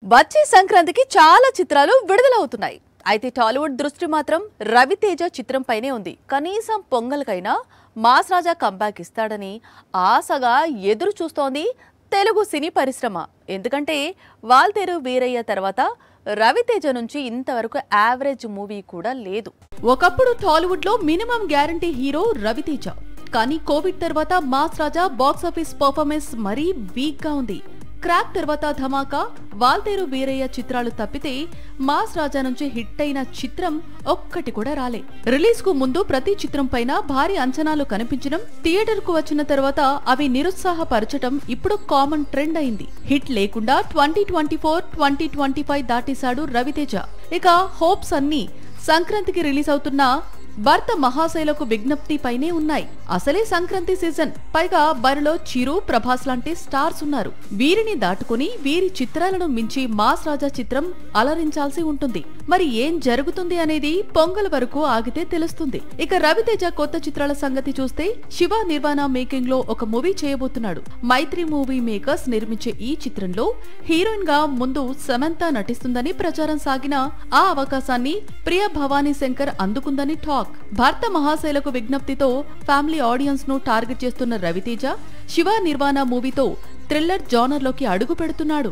వచ్చే సంక్రాంతికి చాలా చిత్రాలు విడుదలవుతున్నాయి. అయితే టాలీవుడ్ దృష్టి మాత్రం రవితేజ చిత్రంపైనే ఉంది. కనీసం పొంగల్కైనా మాస్ రాజా కంబ్యాక్ ఇస్తాడని ఆశగా ఎదురు చూస్తోంది తెలుగు సినీ పరిశ్రమ. ఎందుకంటే వాల్తేరు వీరయ్య తర్వాత రవితేజ నుంచి ఇంతవరకు యావరేజ్ మూవీ కూడా లేదు. ఒకప్పుడు టాలీవుడ్ లో మినిమం గ్యారంటీ హీరో రవితేజ. కానీ కోవిడ్ తర్వాత మాస్ రాజా బాక్సాఫీస్ పర్ఫార్మెన్స్ మరీ వీక్ గా ఉంది. క్రాక్ తర్వాత ధమాకా, వాల్తేరు వీరయ్య చిత్రాలు తప్పితే మాస్ రాజా నుంచి హిట్ అయిన చిత్రం ఒక్కటి కూడా రాలే. రిలీజ్ కు ముందు ప్రతి చిత్రం పైన భారీ అంచనాలు కనిపించడం, థియేటర్ కు వచ్చిన తర్వాత అవి నిరుత్సాహపరచడం ఇప్పుడు కామన్ ట్రెండ్ అయింది. హిట్ లేకుండా 2024, 2025 దాటేశాడు రవితేజ. ఇక హోప్స్ అన్ని సంక్రాంతికి రిలీజ్ అవుతున్న భర్త మహాశైలకు విజ్ఞప్తి పైనే ఉన్నాయి. అసలే సంక్రాంతి సీజన్, పైగా బరిలో చిరు, ప్రభాస్ లాంటి స్టార్స్ ఉన్నారు. వీరిని దాటుకుని వీరి చిత్రాలను మించి మాస్ రాజా చిత్రం అలరించాల్సి ఉంటుంది. మరి ఏం జరుగుతుంది అనేది పొంగల్ వరకు ఆగితే తెలుస్తుంది. ఇక రవితేజ కొత్త చిత్రాల సంగతి చూస్తే శివ నిర్వాణ మేకింగ్ లో ఒక మూవీ చేయబోతున్నాడు. మైత్రి మూవీ మేకర్స్ నిర్మించే ఈ చిత్రంలో హీరోయిన్ గా ముందు సమంత నటిస్తుందని ప్రచారం సాగిన ఆ అవకాశాన్ని ప్రియ భవానీ శంకర్ అందుకుందని టాక్. భర్త మహాశైలకు విజ్ఞప్తితో ఫ్యామిలీ ఆడియన్స్ ను టార్గెట్ చేస్తున్న రవితేజ శివ నిర్వాణ మూవీతో థ్రిల్లర్ జానర్ లోకి అడుగు పెడుతున్నాడు.